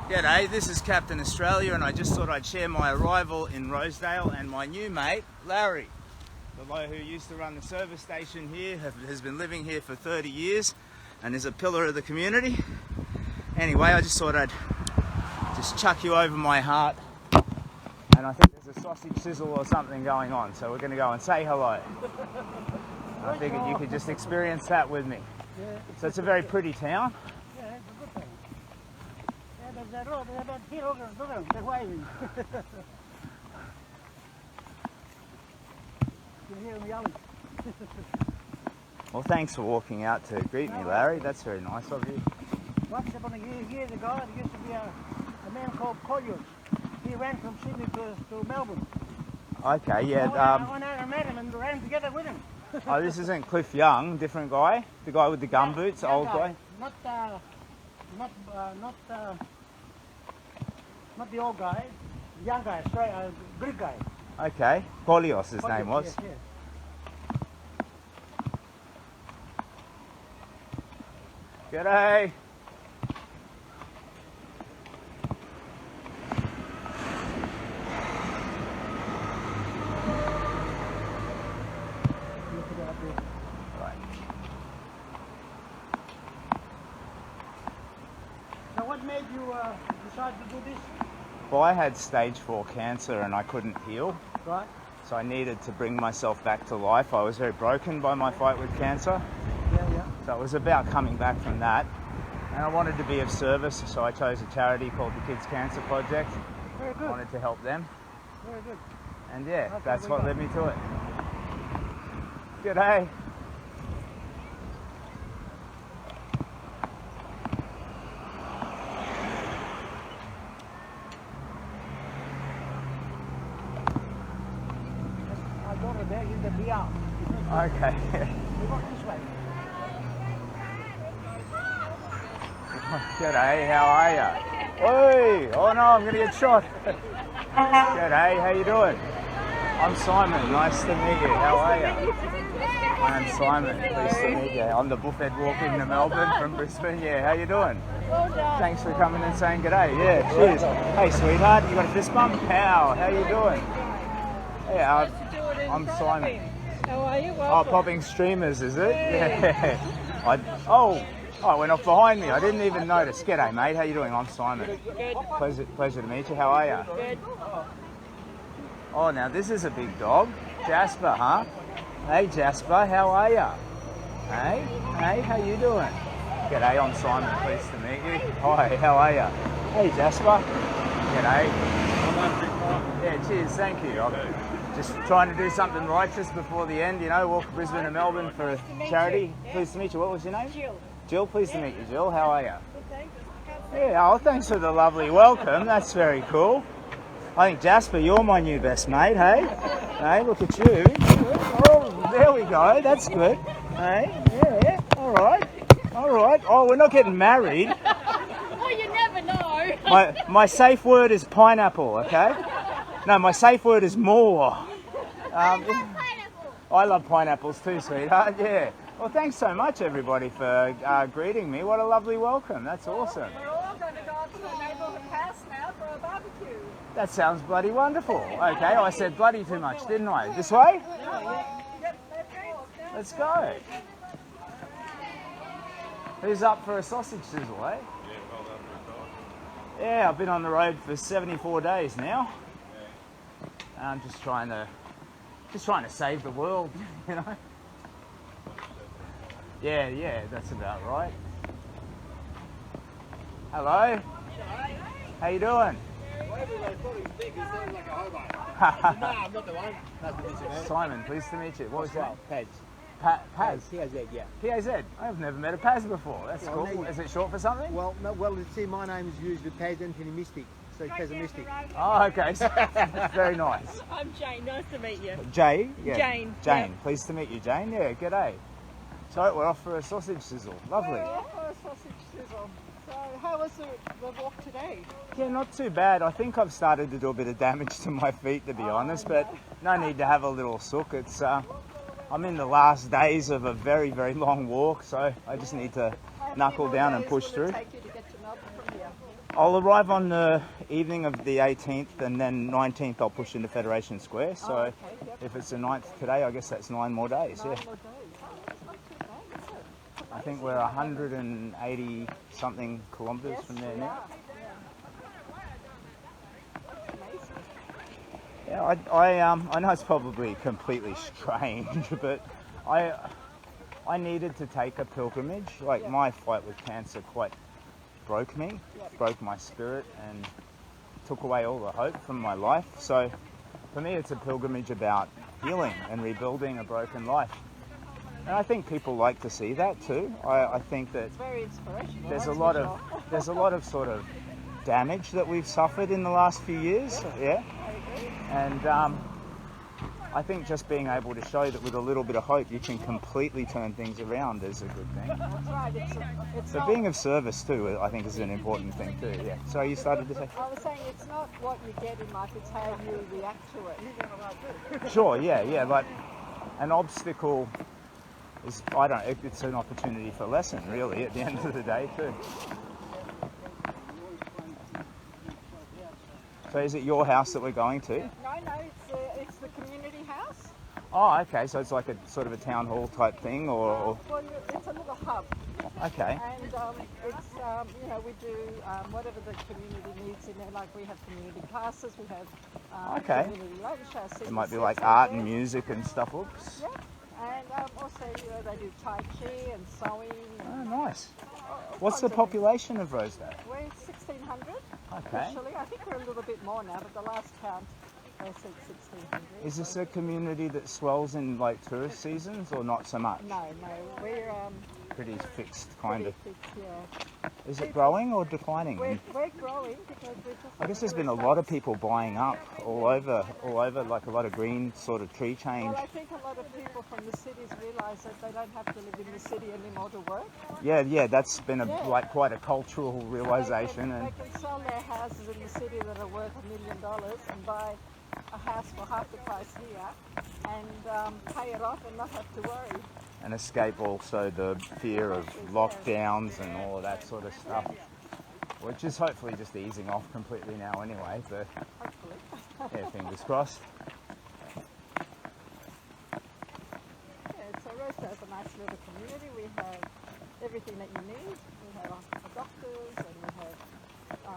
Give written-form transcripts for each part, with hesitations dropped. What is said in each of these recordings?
G'day, this is Captain Australia and I just thought I'd share my arrival in Rosedale and my new mate, Larry. The bloke who used to run the service station here, has been living here for 30 years and is a pillar of the community. Anyway, I just thought I'd just chuck you over my heart, and I think there's a sausage sizzle or something going on, so we're going to go and say hello. I figured you could just experience that with me. So it's a very pretty town. Well, thanks for walking out to greet me, Larry. That's very nice of you. Once upon a years ago, there used to be a man called Coola. He ran from Sydney to Melbourne. Okay, yeah. I went out and met him and ran together with him. Oh, this isn't Cliff Young, different guy? The guy with the gum boots, old guy? Not the old guy, the young guy, straight, Greek guy. Okay, Polios his name was. Yes. G'day. So what made you decide to do this? Well, I had stage 4 cancer and I couldn't heal. Right. So I needed to bring myself back to life. I was very broken by my fight with cancer. Yeah. So it was about coming back from that. And I wanted to be of service, so I chose a charity called the Kids Cancer Project. Very good. I wanted to help them. Very good. And yeah, Okay, that's what led me to it. G'day. My daughter there is the VR. Okay. We walk this way. G'day, how are you? Oi! Oh no, I'm gonna get shot. G'day, how you doing? I'm Simon, nice to meet you. How are you? I'm Simon, pleased to meet you. I'm the buffet walking to Melbourne from Brisbane. Yeah, how you doing? Well done. Thanks for coming and saying g'day. Yeah, cheers. Hey sweetheart, you got a fist bump? How you doing? Yeah, I'm Simon. How are you? Oh, Welcome. popping streamers, is it? Yeah. I went off behind me. I didn't even notice. G'day, mate. How you doing? I'm Simon. Good. Pleasure to meet you. How are you? Good. Oh, now this is a big dog. Jasper, huh? Hey, Jasper. How are you? Hey, how you doing? G'day, I'm Simon. Pleased to meet you. Hi, how are you? Hey, Jasper. G'day. Yeah, cheers. Thank you. I'm just trying to do something righteous before the end, you know, walk Brisbane and Melbourne for a charity. Pleased to meet you. What was your name? Jill. Jill, pleased to meet you, Jill. How are you? Good, thanks. Yeah, oh, thanks for the lovely welcome. That's very cool. I think, Jasper, you're my new best mate, hey? Hey, look at you. Oh, there we go. That's good. Hey, yeah, all right. Oh, we're not getting married. Well, you never know. My safe word is pineapple, okay? No, my safe word is more. I love pineapples too, sweetheart, yeah. Well, thanks so much, everybody, for greeting me. What a lovely welcome. That's awesome. We're all going to go up to the neighbourhood house now for a barbecue. That sounds bloody wonderful. Okay, I said bloody too much, didn't I? This way? Let's go. Who's up for a sausage sizzle, eh? Yeah, I've been on the road for 74 days now. I'm just trying to save the world, you know. Yeah, that's about right. Hello. How you doing? No, I'm not the one. Nice to meet you, man. Simon, pleased to meet you. What was that? Paz. Paz? PAZ, yeah. PAZ? I've never met a Paz before. That's Well, cool. no, Is it short for something? Well, no, see, my name is used with Paz Anthony so Pessimistic. Oh, okay. Very nice. I'm Jane. Nice to meet you. Jay? Yeah. Jane. Jane. Yep. Pleased to meet you, Jane. Yeah, g'day. So we're off for a sausage sizzle. Lovely. We're off for a sausage sizzle. So how was the walk today? Yeah, not too bad. I think I've started to do a bit of damage to my feet, to be honest, but no need to have a little sook. It's I'm in the last days of a very, very long walk, so I just need to knuckle down and push through. Take you to get to Melbourne from here? I'll arrive on the evening of the 18th, and then 19th I'll push into Federation Square. So Oh, okay, yep. if it's the 9th today, I guess that's 9 more days. 9 Yeah. more days. Oh, that's not too bad, is it? I think we're 180 something kilometres Yes, from there we now. are. Yeah. Amazing. Yeah, I know it's probably completely strange, but I needed to take a pilgrimage. Like Yeah. my fight with cancer quite broke me, Yep. broke my spirit, and took away all the hope from my life. So for me, it's a pilgrimage about healing and rebuilding a broken life. And I think people like to see that too. I think that It's very inspirational. there's a that's lot for of sure. there's a lot of sort of damage that we've suffered in the last few years. Yeah. I agree. And I think just being able to show that with a little bit of hope you can completely turn things around is a good thing. That's right. It's So not, being of service too, I think, is an important thing too. Yeah. So you started to say? I was saying it's not what you get in life, it's how you react to it. Sure. Yeah. Yeah. Like an obstacle is, it's an opportunity for lesson, really, at the end of the day too. So is it your house that we're going to? No, it's the community house. Oh, okay. So it's like a sort of a town hall type thing, or Well, it's a little hub. okay. And it's, we do whatever the community needs in there. Like we have community classes, we have Okay. community lunch. It might be like art and music and stuff. Oops. Yeah, and also, they do Tai Chi and sewing. Oh, And nice. all What's the kinds of things. population of Rosedale? We're 1,600 Okay. officially. I think we're a little bit more now, but the last count they said 1,600. Is this a community that swells in like tourist seasons, or not so much? No, we're Pretty fixed, kind of. pretty fixed, yeah. Is it growing or declining? We're growing because we're just. I guess there's been a lot of people buying up all over, like a lot of green sort of tree change. Well, I think a lot of people from the cities realise that they don't have to live in the city anymore to work. Yeah, that's been Yeah. like quite a cultural realization. They And can sell their houses in the city that are worth $1 million and buy a house for half the price here and pay it off and not have to worry. and escape also the fear of lockdowns and all of that sort of stuff, which is hopefully just easing off completely now anyway, but Hopefully. yeah, fingers crossed. Yeah, so Rosedale's a nice little community. We have everything that you need. We have our doctors and we have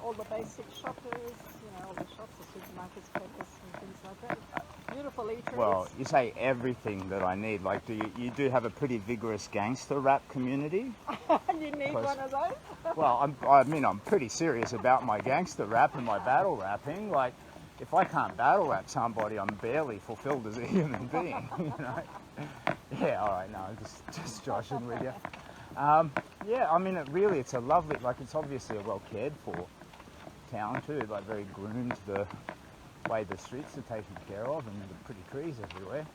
all the basic shoppers, all the shops, the supermarkets, peppers and things like that. Beautiful eateries. Well, you say everything that I need. Like, you do have a pretty vigorous gangster rap community? You need one of those? Well, I'm pretty serious about my gangster rap and my battle rapping. Like, if I can't battle rap somebody, I'm barely fulfilled as a human being, Yeah, all right, no, I'm just joshing with you. Yeah, it's a lovely, it's obviously a well cared for town too, very groomed, the way the streets are taken care of, and the pretty trees everywhere.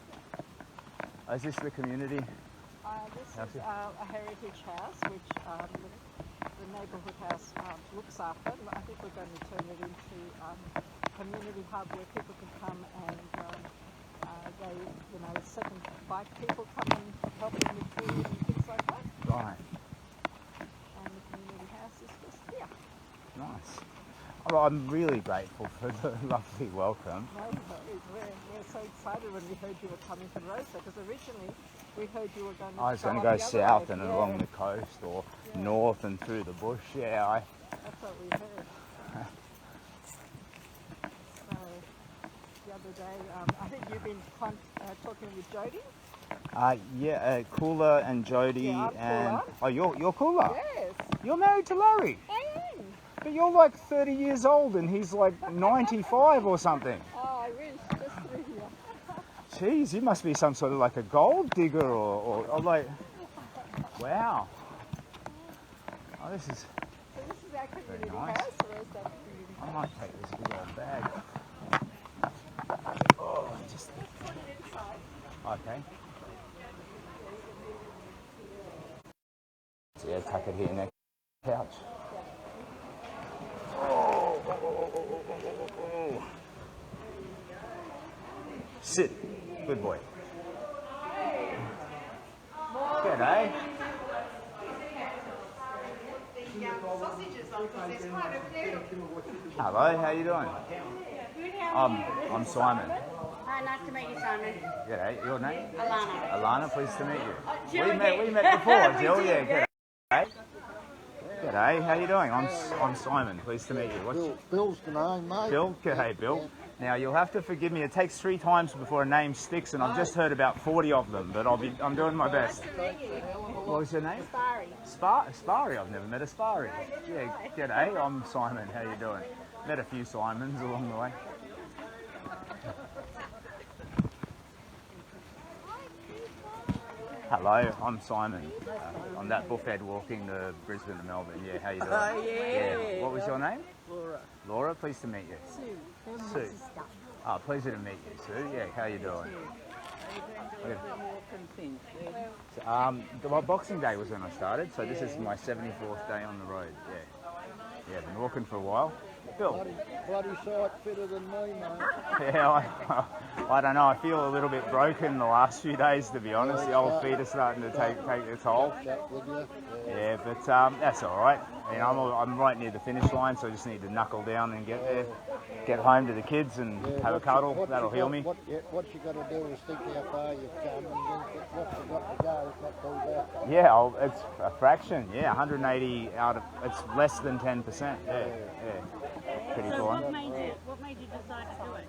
Is this the community? This is a heritage house, which the neighbourhood house looks after. I think we're going to turn it into a community hub where people can come and second bike people come and help them with food and things like that. Right, And the community house is just here. nice. Well, I'm really grateful for the lovely welcome. No, we're so excited when we heard you were coming to Rosedale, because originally we heard you were going to I was going to on go the other south way. and Yeah, along the coast, or north and through the bush. Yeah, that's what we heard. So the other day, I think you've been talking with Jody. Coola and Jody Yeah, I'm and Coola. oh, you're Coola. Yes, You're married to Larry, I am. but you're like 30 years old and he's like 95 or something. Oh, I wish, just through here. Jeez, you must be some sort of like a gold digger or like, wow. Oh, this is. So this is our community nice. house. Rosedale community I house. might take this big old bag. Oh, just. Put it inside. Okay. So yeah, tuck it here next to the couch. Oh. Sit. Good boy. G'day. Hello, how you doing? I'm Simon. Nice to meet you, Simon. G'day, your name? Alana. Alana, pleased to meet you. Jill We met before, Jill. Yeah, g'day. G'day, how you doing? I'm Simon. Pleased to meet you. What's Bill's the name, mate. Bill? G'day, Bill. Now you'll have to forgive me. It takes 3 times before a name sticks, and I've just heard about 40 of them. But I'm doing my best. What was your name? Spari. Spari. I've never met a Spari. Yeah, g'day. I'm Simon. How you doing? Met a few Simons along the way. Hello, I'm Simon. I'm that buffhead walking to Brisbane to Melbourne. Yeah, how you doing? Oh, yeah. What was your name? Laura. Laura, pleased to meet you. Sue. Sue. Oh, pleasure to meet you, Sue. Yeah, how you doing? Well, Boxing Day was when I started, so this is my 74th day on the road. Yeah, been walking for a while. Bill. Bloody sight fitter than me, mate. Yeah, I don't know. I feel a little bit broken the last few days, to be honest. The old feet are starting to take their toll. Yeah, but that's all right. You know, I'm right near the finish line, so I just need to knuckle down and get there, get home to the kids and have a cuddle. That'll heal me. What you got to do is think how far you've come and what you got to go. It's not too bad. Yeah, it's a fraction. Yeah, 180 out of, it's less than 10%. Yeah. Pretty So cool. what made you decide to do it?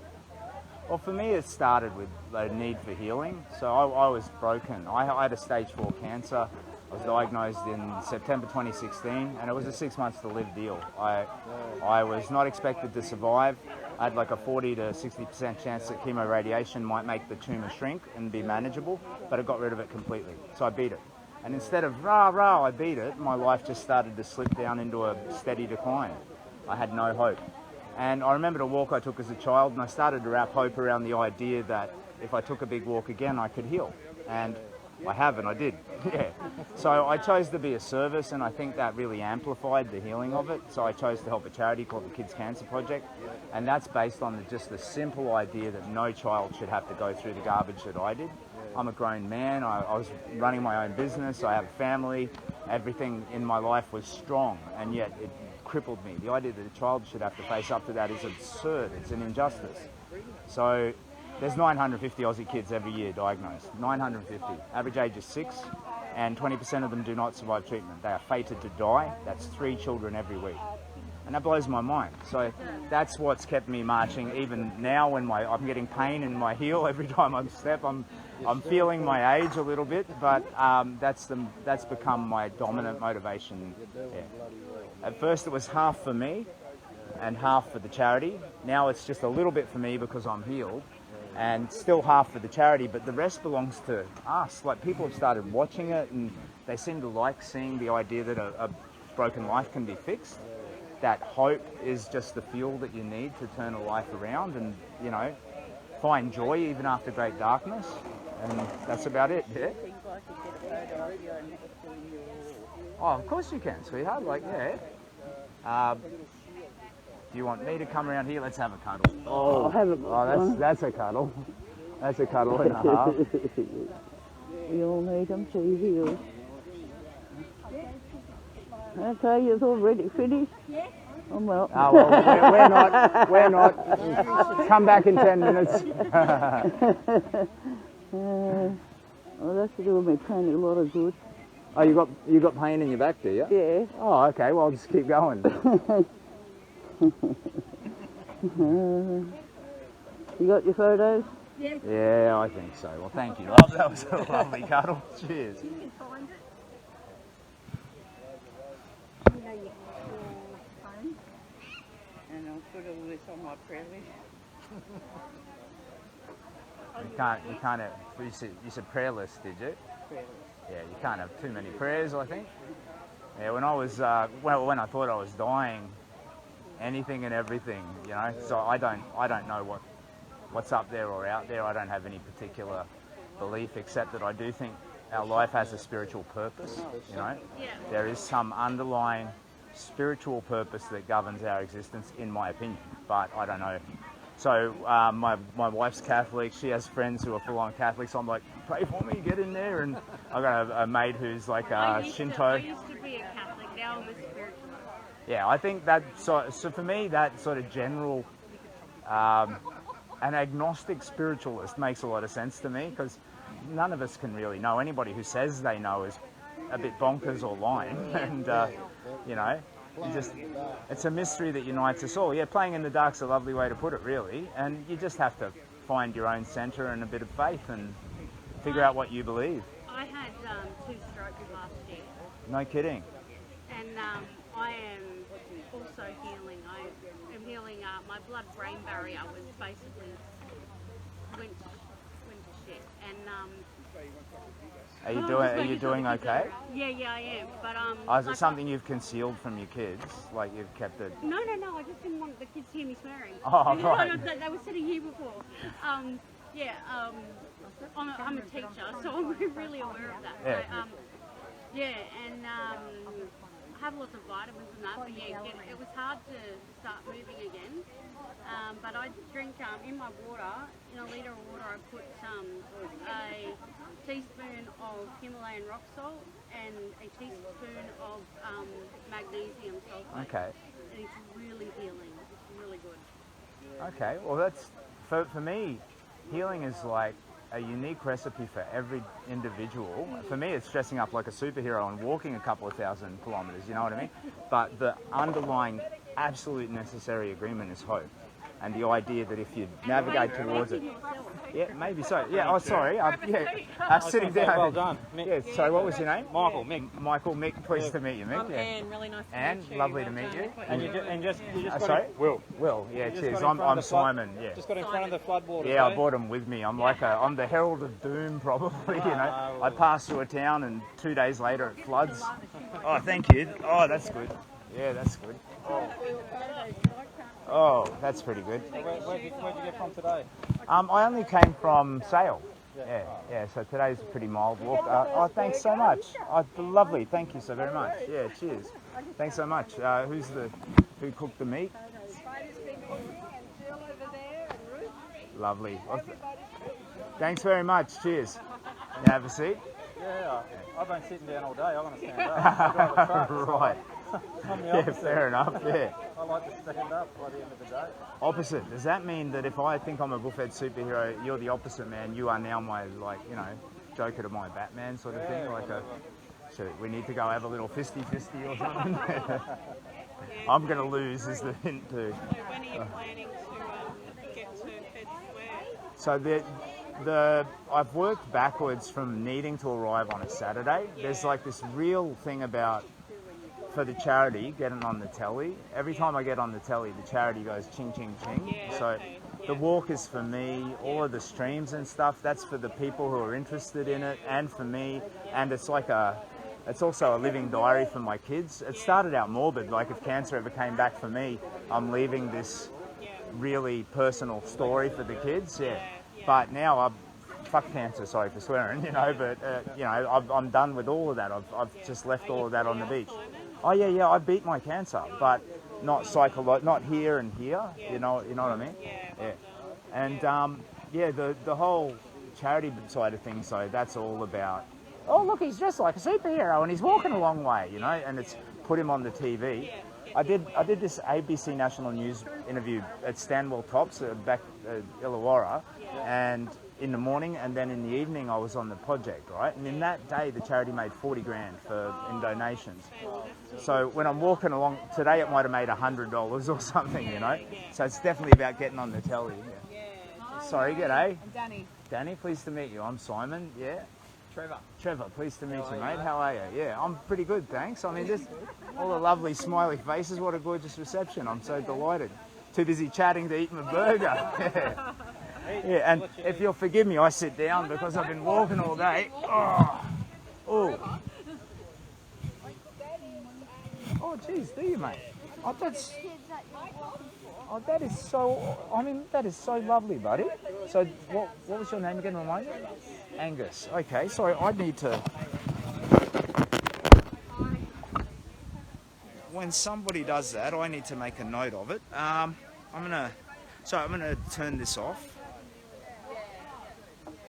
Well, for me, it started with a need for healing. So I was broken. I had a stage 4 cancer. I was diagnosed in September 2016, and it was a 6 months to live deal. I was not expected to survive. I had like a 40 to 60% chance that chemoradiation might make the tumour shrink and be manageable, but it got rid of it completely. So I beat it. And instead of I beat it, my life just started to slip down into a steady decline. I had no hope. And I remember a walk I took as a child, and I started to wrap hope around the idea that if I took a big walk again, I could heal. And I have, and I did. Yeah. So I chose to be a service, and I think that really amplified the healing of it. So I chose to help a charity called the Kids Cancer Project, and that's based on just the simple idea that no child should have to go through the garbage that I did. I'm a grown man. I was running my own business. I have a family. Everything in my life was strong, and yet it crippled me. The idea that a child should have to face up to that is absurd. It's an injustice. So there's 950 Aussie kids every year diagnosed. 950. Average age is 6, and 20% of them do not survive treatment. They are fated to die. That's 3 children every week. And that blows my mind. So that's what's kept me marching. Even now when I'm getting pain in my heel every time I step, I'm feeling my age a little bit, but that's become my dominant motivation. Yeah. At first it was half for me and half for the charity. Now it's just a little bit for me because I'm healed, and still half for the charity, but the rest belongs to us. Like, people have started watching it, and they seem to like seeing the idea that a broken life can be fixed. That hope is just the fuel that you need to turn a life around and, you know, find joy even after great darkness. And that's about it, yeah? Oh, of course you can, sweetheart. Like, yeah. Do you want me to come around here? Let's have a cuddle. Oh, that's a cuddle. That's a cuddle and a half. We all need them to heal. Okay, you're already finished? Yeah. Oh, well. Oh, well, we're not. Come back in 10 minutes. Well, that's doing me pain a lot of good. Oh, you got pain in your back, do you? Yeah. Oh, okay. Well, just keep going. You got your photos? Yeah, I think so. Well, thank you, love. That was a lovely cuddle. Cheers. You can find it. You know your phone. And I'll put all this on my prayer list. You can't have, you said prayer list, did you? Prayer list. Yeah, you can't have too many prayers, I think. Yeah, when I was, when I thought I was dying, anything and everything, you know, so I don't know what's up there or out there. I don't have any particular belief, except that I do think our life has a spiritual purpose, you know. Yeah. There is some underlying spiritual purpose that governs our existence, in my opinion, but I don't know. So my wife's Catholic. She has friends who are full-on Catholics. So I'm like, pray for me, get in there. And I've got a mate who's like Shinto. I used to be a Catholic. Now I'm a spiritualist. Yeah, I think that, so for me, that sort of general, an agnostic spiritualist makes a lot of sense to me, because none of us can really know. Anybody who says they know is a bit bonkers or lying, and you know, it's a mystery that unites us all. Yeah, playing in the dark's a lovely way to put it, really, and you just have to find your own centre and a bit of faith and figure out what you believe. I had 2 strokes last year, No kidding. and I am also healing. I am healing. My blood-brain barrier was basically went to shit, and Are you doing okay? Yeah, I am. But Oh, is it like something you've concealed from your kids? Like you've kept it? No. I just didn't want the kids to hear me swearing. Oh, right. They were sitting here before. I'm a teacher, so I'm really aware of that. Yeah. So, and I have lots of vitamins and that, but it was hard to start moving again. But I drink in my water, in a litre of water, I put a teaspoon of Himalayan rock salt and a teaspoon of magnesium sulfate. Okay. And it's really healing. It's really good. Okay. Well, that's for me. Healing is like a unique recipe for every individual. For me, it's dressing up like a superhero and walking a couple of thousand kilometres. You know what I mean? But the underlying, absolute necessary agreement is hope. And the idea that if you navigate towards it, yeah, maybe so. Yeah. Oh, sorry. I'm sitting down. Well done. Mick. Yeah. Sorry. What was your name? Michael, Mick. Michael, Mick. Pleased to meet you, Mick. Yeah. Anne, really nice to Anne, meet you. lovely to Well meet done. you. And you just got Sorry, in, Will. Yeah. you just Cheers. got in front of I'm the flood- Simon. Yeah. Just got in front of the floodwaters. Yeah, I eh? brought him with me. I'm I'm the herald of doom, probably. You know, I pass through a town and 2 days later it floods. Oh, thank you. Oh, that's good. Yeah, that's good. Oh, that's pretty good. Where'd you get from today? I only came from Sale. Yeah. So today's a pretty mild walk. Oh, thanks so much. Oh, lovely. Thank you so very much. Yeah, cheers. Thanks so much. Who cooked the meat? Spider's been cooking, and Jill over there, and Ruth. Lovely. Well, thanks very much. Cheers. You have a seat. Yeah, I've been sitting down all day. I want to stand up. Right. Yeah, fair enough. Yeah. I like to stand up by the end of the day. Opposite. Does that mean that if I think I'm a buffet superhero, you're the opposite, man? You are now my, Joker to my Batman sort of thing? So we need to go have a little fisty-fisty or something? I'm going to lose is the hint too. When are you planning to get to Fed Square? So I've worked backwards from needing to arrive on a Saturday. There's like this real thing about, for the charity, getting on the telly. Every time I get on the telly, the charity goes ching, ching, ching. So the walk is for me, all of the streams and stuff, that's for the people who are interested in it and for me. And it's also a living diary for my kids. It started out morbid, like if cancer ever came back for me, I'm leaving this really personal story for the kids. Yeah. But now fuck cancer, sorry for swearing, but I'm done with all of that. I've just left all of that on the beach. Oh yeah, I beat my cancer, but not not here and here. You know what I mean? Yeah. And the whole charity side of things, so that's all about. Oh look, he's dressed like a superhero and he's walking a long way, and it's put him on the TV. I did this ABC National News interview at Stanwell Tops back Illawarra, and in the morning, and then in the evening I was on the project, right? And in that day the charity made 40 grand in donations. So when I'm walking along today, it might have made $100 or something, So it's definitely about getting on the telly. Yeah. Sorry, g'day. Danny. Danny, pleased to meet you. I'm Simon. Yeah. Trevor, pleased to meet you, mate. How are you? Yeah, I'm pretty good, thanks. I mean, just all the lovely smiley faces. What a gorgeous reception. I'm so delighted. Too busy chatting to eat my burger. Yeah. Yeah, and if you'll forgive me, I sit down because I've been walking all day. Oh, geez, do you, mate? That is so lovely, buddy. So, what was your name again? Remind me. Angus. Okay, sorry, I need to. When somebody does that, I need to make a note of it. I'm gonna turn this off.